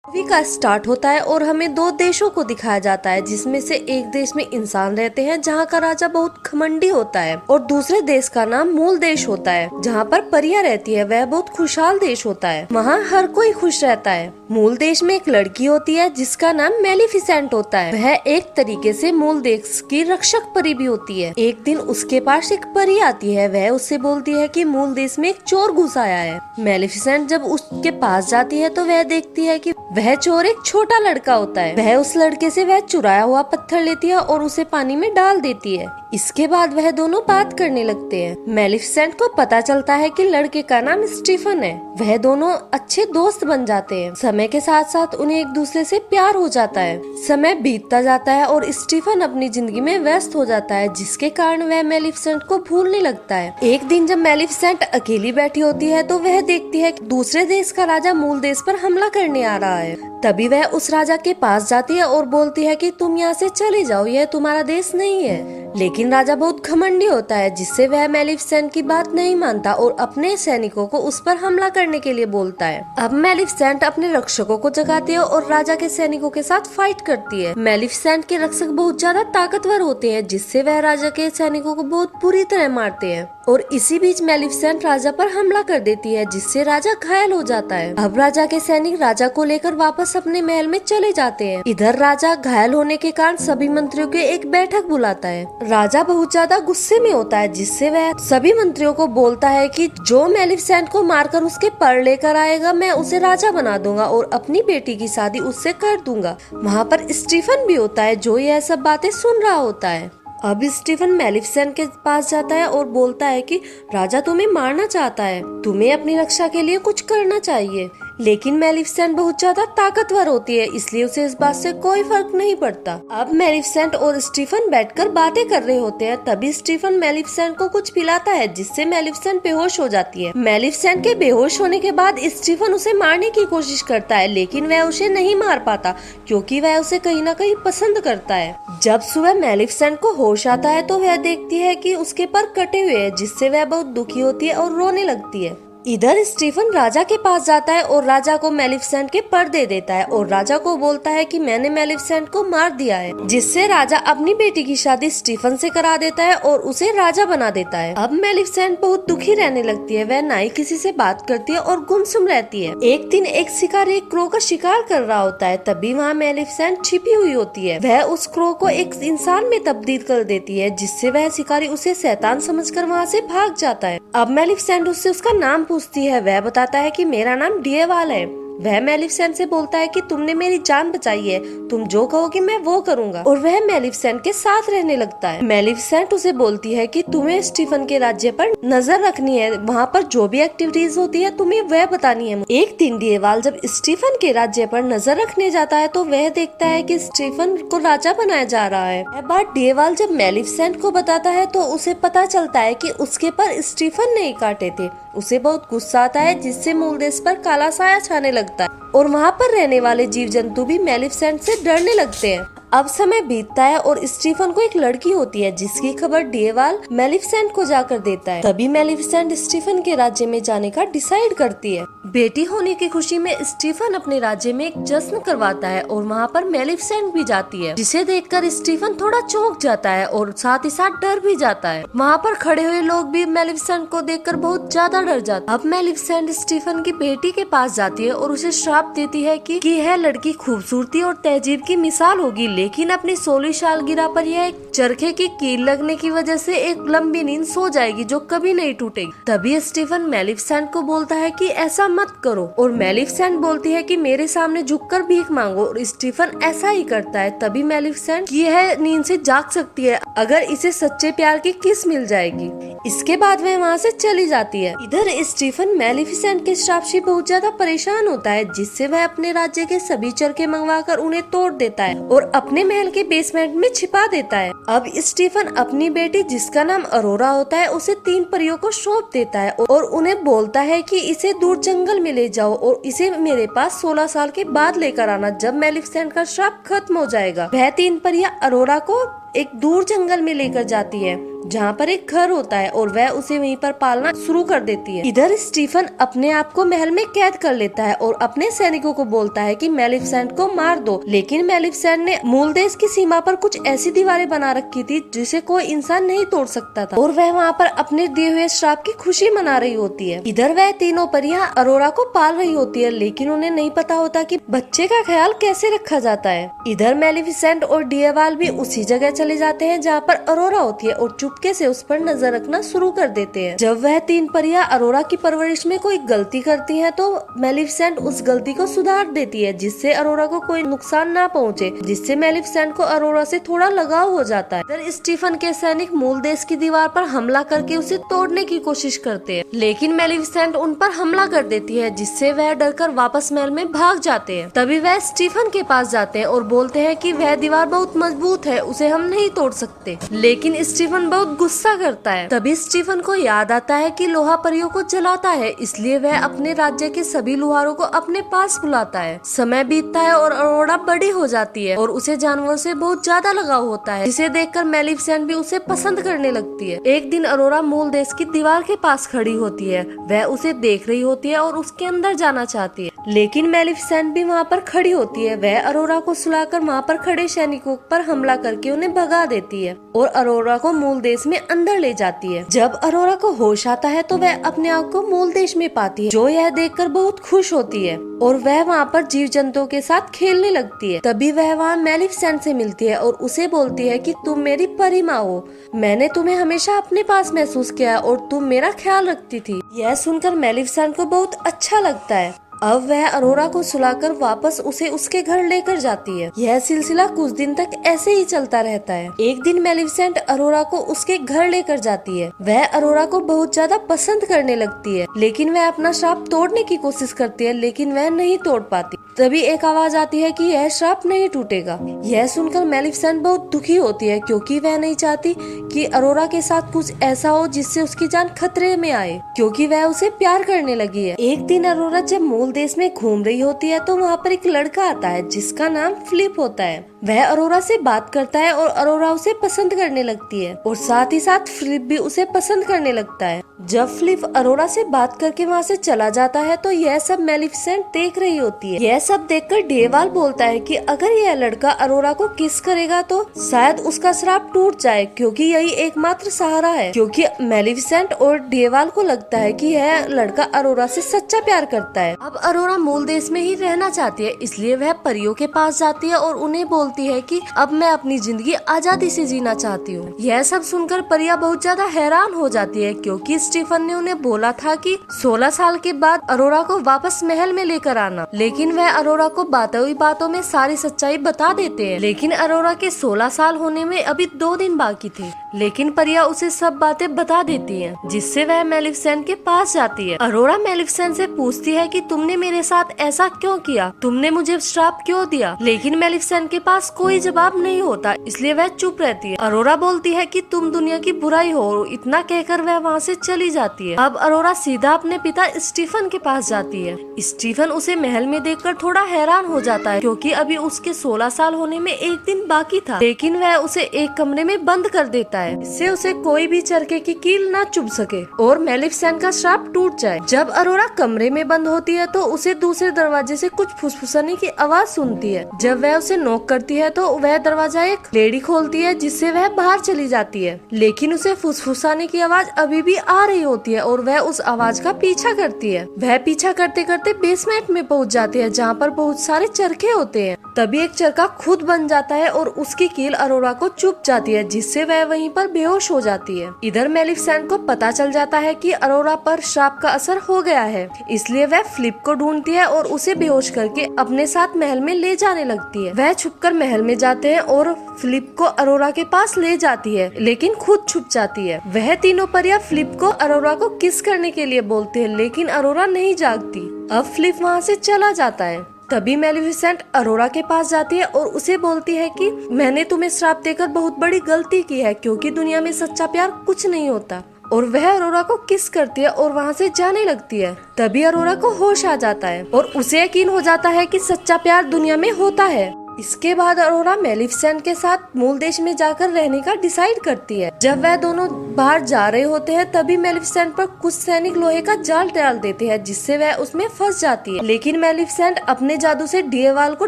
Movie का start होता है और हमें दो देशों को दिखाया जाता है, जिसमें से एक देश में इंसान रहते हैं जहाँ का राजा बहुत घमंडी होता है और दूसरे देश का नाम मूल देश होता है जहाँ पर परियां रहती है। वह बहुत खुशहाल देश होता है, वहाँ हर कोई खुश रहता है। मूल देश में एक लड़की होती है जिसका नाम मेलिफिसेंट होता है। वह एक तरीके से मूल देश की रक्षक परी भी होती है। एक दिन उसके पास एक परी आती है, वह उससे बोलती है कि मूल देश में एक चोर घुस आया है। मेलिफिसेंट जब उसके पास जाती है तो वह देखती है कि वह चोर एक छोटा लड़का होता है। वह उस लड़के से वह चुराया हुआ पत्थर लेती है और उसे पानी में डाल देती है। इसके बाद वह दोनों बात करने लगते हैं। मेलिफिसेंट को पता चलता है कि लड़के का नाम स्टीफन है। वह दोनों अच्छे दोस्त बन जाते हैं। समय के साथ साथ उन्हें एक दूसरे से प्यार हो जाता है। समय बीतता जाता है और स्टीफन अपनी जिंदगी में व्यस्त हो जाता है, जिसके कारण वह मेलिफिसेंट को भूलने लगता है। एक दिन जब मेलिफिसेंट अकेली बैठी होती है तो वह देखती है कि दूसरे देश का राजा मूल देश पर हमला करने आ रहा है। तभी वह उस राजा के पास जाती है और बोलती है कि तुम यहाँ से चले जाओ, यह तुम्हारा देश नहीं है। लेकिन राजा बहुत घमंडी होता है, जिससे वह मेलिफिसेंट की बात नहीं मानता और अपने सैनिकों को उस पर हमला करने के लिए बोलता है। अब मेलिफिसेंट अपने रक्षकों को जगाती है और राजा के सैनिकों के साथ फाइट करती है। मेलिफिसेंट के रक्षक बहुत ज्यादा ताकतवर होते हैं, जिससे वह राजा के सैनिकों को बहुत बुरी तरह मारते हैं। और इसी बीच मेलिफिसेंट राजा पर हमला कर देती है, जिससे राजा घायल हो जाता है। अब राजा के सैनिक राजा को लेकर वापस अपने महल में चले जाते हैं। इधर राजा घायल होने के कारण सभी मंत्रियों की एक बैठक बुलाता है। राजा बहुत ज्यादा गुस्से में होता है, जिससे वह सभी मंत्रियों को बोलता है कि जो मेलिफिसेंट को मारकर उसके पर लेकर आएगा, मैं उसे राजा बना दूंगा और अपनी बेटी की शादी उससे कर दूंगा। वहाँ पर स्टीफन भी होता है, जो यह सब बातें सुन रहा होता है। अब स्टीफन मेलिफिसेंट के पास जाता है और बोलता है कि राजा तुम्हें मारना चाहता है, तुम्हें अपनी रक्षा के लिए कुछ करना चाहिए। लेकिन मेलिफिसेंट बहुत ज्यादा ताकतवर होती है, इसलिए उसे इस बात से कोई फर्क नहीं पड़ता। अब मेलिफिसेंट और स्टीफन बैठकर बातें कर रहे होते हैं। तभी स्टीफन मेलिफिसेंट को कुछ पिलाता है, जिससे मेलिफिसेंट बेहोश हो जाती है। मेलिफिसेंट के बेहोश होने के बाद स्टीफन उसे मारने की कोशिश करता है, लेकिन वह उसे नहीं मार पाता क्योंकि वह उसे कहीं न कहीं पसंद करता है। जब सुबह मेलिफिसेंट को होश आता है तो वह देखती है कि उसके पर कटे हुए हैं, जिससे वह बहुत दुखी होती है और रोने लगती है। इधर स्टीफन राजा के पास जाता है और राजा को मेलिफिसेंट के पर दे देता है और राजा को बोलता है कि मैंने मेलिफिसेंट को मार दिया है, जिससे राजा अपनी बेटी की शादी स्टीफन से करा देता है और उसे राजा बना देता है। अब मेलिफिसेंट बहुत दुखी रहने लगती है। वह ना ही किसी से बात करती है और गुमसुम रहती है। एक दिन एक शिकारी एक क्रो का शिकार कर रहा होता है, तभी वहाँ मेलिफिसेंट छिपी हुई होती है। वह उस क्रो को एक इंसान में तब्दील कर देती है, जिससे वह शिकारी उसे शैतान समझकर वहाँ से भाग जाता है। अब मेलिफिसेंट उससे उसका नाम पूछती है। वह बताता है कि मेरा नाम डिएवाल है। वह मेलिफिसेंट से बोलता है कि तुमने मेरी जान बचाई है, तुम जो कहोगे मैं वो करूंगा, और वह मेलिफिसेंट के साथ रहने लगता है। मेलिफिसेंट उसे बोलती है कि तुम्हें स्टीफन के राज्य पर नजर रखनी है, वहाँ पर जो भी एक्टिविटीज होती है तुम्हें वह बतानी है। एक दिन डिएवाल जब स्टीफन के राज्य पर नजर रखने जाता है तो वह देखता है कि स्टीफन को राजा बनाया जा रहा है। यह बात डिएवाल जब मेलिफिसेंट को बताता है तो उसे पता चलता है कि उसके पर स्टीफन ने ही काटे थे। उसे बहुत गुस्सा आता है, जिससे मूल देश पर काला साया छाने लगता है और वहाँ पर रहने वाले जीव जंतु भी मेलिफिसेंट से डरने लगते हैं। अब समय बीतता है और स्टीफन को एक लड़की होती है, जिसकी खबर डिएवाल मेलिफिसेंट को जाकर देता है। तभी मेलिफिसेंट स्टीफन के राज्य में जाने का डिसाइड करती है। बेटी होने की खुशी में स्टीफन अपने राज्य में एक जश्न करवाता है और वहाँ पर मेलिफिसेंट भी जाती है, जिसे देखकर स्टीफन थोड़ा चौंक जाता है और साथ ही साथ डर भी जाता है। वहाँ पर खड़े हुए लोग भी मेलिफिसेंट को देखकर बहुत ज्यादा डर जाते हैं। अब मेलिफिसेंट स्टीफन की बेटी के पास जाती है और उसे श्राप देती है कि यह लड़की खूबसूरती और तहजीब की मिसाल होगी, लेकिन अपनी 16वीं सालगिरह पर यह एक चरखे की कील लगने की वजह से एक लंबी नींद सो जाएगी जो कभी नहीं टूटेगी। तभी स्टीफन मेलिफिसेंट को बोलता है कि ऐसा मत करो, और मेलिफिसेंट बोलती है कि मेरे सामने झुककर भीख मांगो, और स्टीफन ऐसा ही करता है। तभी मेलिफिसेंट यह नींद से जाग सकती है अगर इसे सच्चे प्यार की किस मिल जाएगी। इसके बाद वह वहाँ से चली जाती है। इधर स्टीफन मेलिफिसेंट के श्राप से बहुत ज्यादा परेशान होता है, जिससे वह अपने राज्य के सभी चरखे मंगवाकर उन्हें तोड़ देता है और अपने महल के बेसमेंट में छिपा देता है। अब स्टीफन अपनी बेटी, जिसका नाम अरोरा होता है, उसे 3 परियों को सौंप देता है और उन्हें बोलता है कि इसे दूर जंगल में ले जाओ और इसे मेरे पास 16 साल के बाद लेकर आना, जब मेलिफिसेंट का श्राप खत्म हो जाएगा। वह 3 परियां अरोरा को एक दूर जंगल में लेकर जाती है जहाँ पर एक घर होता है और वह उसे वहीं पर पालना शुरू कर देती है। इधर स्टीफन अपने आप को महल में कैद कर लेता है और अपने सैनिकों को बोलता है कि मेलिफिसेंट को मार दो, लेकिन मेलिफिसेंट ने मूल देश की सीमा पर कुछ ऐसी दीवारें बना रखी थी जिसे कोई इंसान नहीं तोड़ सकता था और वह वहाँ पर अपने दिए हुए श्राप की खुशी मना रही होती है। इधर वह तीनों परियां अरोरा को पाल रही होती है, लेकिन उन्हें नहीं पता होता कि बच्चे का ख्याल कैसे रखा जाता है। इधर मेलिफिसेंट और डियावाल भी उसी जगह चले जाते हैं जहाँ पर अरोरा होती है और चुपके से उस पर नजर रखना शुरू कर देते हैं। जब वह तीन परियां अरोरा की परवरिश में कोई गलती करती हैं, तो मेलिफिसेंट उस गलती को सुधार देती है जिससे अरोरा को कोई नुकसान ना पहुंचे, जिससे मेलिफिसेंट को अरोरा से थोड़ा लगाव हो जाता है। इधर स्टीफन के सैनिक मूल देश की दीवार पर हमला करके उसे तोड़ने की कोशिश करते हैं, लेकिन मेलिफिसेंट उन पर हमला कर देती है जिससे वह डरकर वापस महल में भाग जाते हैं। तभी वह स्टीफन के पास जाते हैं और बोलते हैं कि वह दीवार बहुत मजबूत है, उसे हम नहीं तोड़ सकते, लेकिन स्टीफन बहुत गुस्सा करता है। तभी स्टीफन को याद आता है कि लोहा परियों को जलाता है, इसलिए वह अपने राज्य के सभी लोहारों को अपने पास बुलाता है। समय बीतता है और अरोरा बड़ी हो जाती है और उसे जानवरों से बहुत ज्यादा लगाव होता है, जिसे देखकर मेलिफिसेंट भी उसे पसंद करने लगती है। एक दिन अरोरा मूल देश की दीवार के पास खड़ी होती है, वह उसे देख रही होती है और उसके अंदर जाना चाहती है, लेकिन मेलिफिसेंट भी वहाँ पर खड़ी होती है। वह अरोरा को सुलाकर वहाँ पर खड़े सैनिकों पर हमला करके उन्हें भगा देती है और अरोरा को मूल देश में अंदर ले जाती है। जब अरोरा को होश आता है तो वह अपने आप को मूल देश में पाती है, जो यह देखकर बहुत खुश होती है और वह वहाँ पर जीव जंतुओं के साथ खेलने लगती है। तभी वह वहाँ मेलिफिसेंट से मिलती है और उसे बोलती है कि तुम मेरी परी माँ हो, मैंने तुम्हें हमेशा अपने पास महसूस किया और तुम मेरा ख्याल रखती थी। यह सुनकर मेलिफिसेंट को बहुत अच्छा लगता है। अब वह अरोरा को सुलाकर वापस उसे उसके घर लेकर जाती है। यह सिलसिला कुछ दिन तक ऐसे ही चलता रहता है। एक दिन मेलिफिसेंट अरोरा को उसके घर लेकर जाती है। वह अरोरा को बहुत ज्यादा पसंद करने लगती है, लेकिन वह अपना श्राप तोड़ने की कोशिश करती है, लेकिन वह नहीं तोड़ पाती। तभी एक आवाज आती है कि यह श्राप नहीं टूटेगा। यह सुनकर मेलिफिसेंट बहुत दुखी होती है, क्योंकि वह नहीं चाहती कि अरोरा के साथ कुछ ऐसा हो जिससे उसकी जान खतरे में आए, क्योंकि वह उसे प्यार करने लगी है। एक दिन अरोरा जब मूल देश में घूम रही होती है तो वहाँ पर एक लड़का आता है जिसका नाम फिलिप होता है। वह अरोरा से बात करता है और अरोरा उसे पसंद करने लगती है और साथ ही साथ फिलिप भी उसे पसंद करने लगता है। जब फिलिप अरोरा से बात करके वहाँ से चला जाता है तो यह सब मेलिफिसेंट देख रही होती है। यह सब देखकर डियावाल बोलता है कि अगर यह लड़का अरोरा को किस करेगा तो शायद उसका श्राप टूट जाए, क्योंकि यही एकमात्र सहारा है। क्योंकि मेलिफिसेंट और डियावाल को लगता है कि यह लड़का अरोरा से सच्चा प्यार करता है। अब अरोरा मूल देश में ही रहना चाहती है, इसलिए वह परियों के पास जाती है और उन्हें बोलती है कि अब मैं अपनी जिंदगी आजादी से जीना चाहती हूँ। यह सब सुनकर परियां बहुत ज्यादा हैरान हो जाती है, क्योंकि स्टीफन ने उन्हें बोला था कि 16 साल के बाद अरोरा को वापस महल में लेकर आना, लेकिन वह अरोरा को बातों ही बातों में सारी सच्चाई बता देते हैं। लेकिन अरोरा के 16 साल होने में अभी 2 दिन बाकी थे, लेकिन परियां उसे सब बातें बता देती हैं, जिससे वह मेलिफिसेंट के पास जाती है। अरोरा मेलिफिसेंट से पूछती है कि तुमने मेरे साथ ऐसा क्यों किया, तुमने मुझे श्राप क्यों दिया, लेकिन मेलिफिसेंट के पास कोई जवाब नहीं होता, इसलिए वह चुप रहती है। अरोरा बोलती है कि तुम दुनिया की बुराई हो, इतना कहकर वह वहाँ से चली जाती है। अब अरोरा सीधा अपने पिता स्टीफन के पास जाती है। स्टीफन उसे महल में देखकर थोड़ा हैरान हो जाता है, क्योंकि अभी उसके 16 साल होने में 1 दिन बाकी था, लेकिन वह उसे एक कमरे में बंद कर देता है, इससे उसे कोई भी चरखे की कील न चुभ सके और मेलिफिसेंट का श्राप टूट जाए। जब अरोरा कमरे में बंद होती है तो उसे दूसरे दरवाजे से कुछ फुसफुसाने की आवाज सुनती है। जब वह उसे नॉक करती है तो वह दरवाजा एक लेडी खोलती है, जिससे वह बाहर चली जाती है, लेकिन उसे फुसफुसाने की आवाज अभी भी आ रही होती है और वह उस आवाज का पीछा करती है। वह पीछा करते करते बेसमेंट में पहुंच जाती है, जहाँ पर बहुत सारे चरखे होते हैं। तभी एक चरखा खुद बन जाता है और उसकी कील अरोरा को चुभ जाती है, जिससे वह वहीं पर बेहोश हो जाती है। इधर मेलिफिसेंट को पता चल जाता है कि अरोरा पर श्राप का असर हो गया है, इसलिए वह फिलिप को ढूंढती है और उसे बेहोश करके अपने साथ महल में ले जाने लगती है। वह छुपकर महल में जाते हैं और फिलिप को अरोरा के पास ले जाती है, लेकिन खुद छुप जाती है। वह तीनों परियां फिलिप को अरोरा को किस करने के लिए बोलते हैं, लेकिन अरोरा नहीं जागती। अब फिलिप वहाँ से चला जाता है। तभी मेलिफिसेंट अरोरा के पास जाती है और उसे बोलती है कि मैंने तुम्हें श्राप देकर बहुत बड़ी गलती की है, क्योंकि दुनिया में सच्चा प्यार कुछ नहीं होता। और वह अरोरा को किस करती है और वहाँ से जाने लगती है। तभी अरोरा को होश आ जाता है और उसे यकीन हो जाता है कि सच्चा प्यार दुनिया में होता है। इसके बाद अरोरा मेलिफिसेंट के साथ मूल देश में जाकर रहने का डिसाइड करती है। जब वह दोनों बाहर जा रहे होते हैं तभी मेलिफिसेंट पर कुछ सैनिक लोहे का जाल डाल देते हैं, जिससे वह उसमें फंस जाती है। लेकिन मेलिफिसेंट अपने जादू से डिएवाल को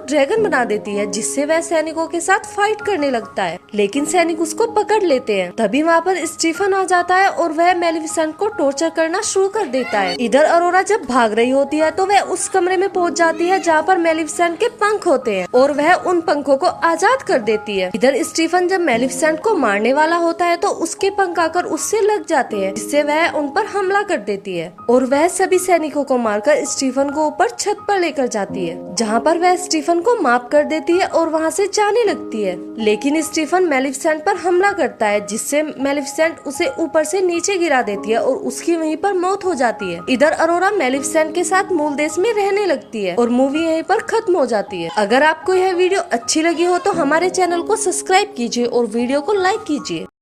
ड्रैगन बना देती है, जिससे वह सैनिकों के साथ फाइट करने लगता है। लेकिन सैनिक उसको पकड़ लेते हैं। तभी वहाँ पर स्टीफन आ जाता है और वह मेलिफिसेंट को टॉर्चर करना शुरू कर देता है। इधर अरोरा जब भाग रही होती है तो वह उस कमरे में पहुँच जाती है जहाँ पर मेलिफिसेंट के पंख होते हैं और वह उन पंखों को आजाद कर देती है। इधर स्टीफन जब मेलिफिसेंट को मारने वाला होता है तो उसके पंख आकर उससे लग जाते हैं, जिससे वह उन पर हमला कर देती है और वह सभी सैनिकों को मारकर स्टीफन को ऊपर छत पर लेकर जाती है, जहाँ पर वह स्टीफन को माफ कर देती है और वहाँ से जाने लगती है। लेकिन स्टीफन मेलिफिसेंट पर हमला करता है, जिससे मेलिफिसेंट उसे ऊपर से नीचे गिरा देती है और उसकी वहीं पर मौत हो जाती है। इधर अरोरा मेलिफिसेंट के साथ मूल देश में रहने लगती है और मूवी यहीं पर खत्म हो जाती है। अगर आपको यह वीडियो अच्छी लगी हो तो हमारे चैनल को सब्सक्राइब कीजिए और वीडियो को लाइक कीजिए।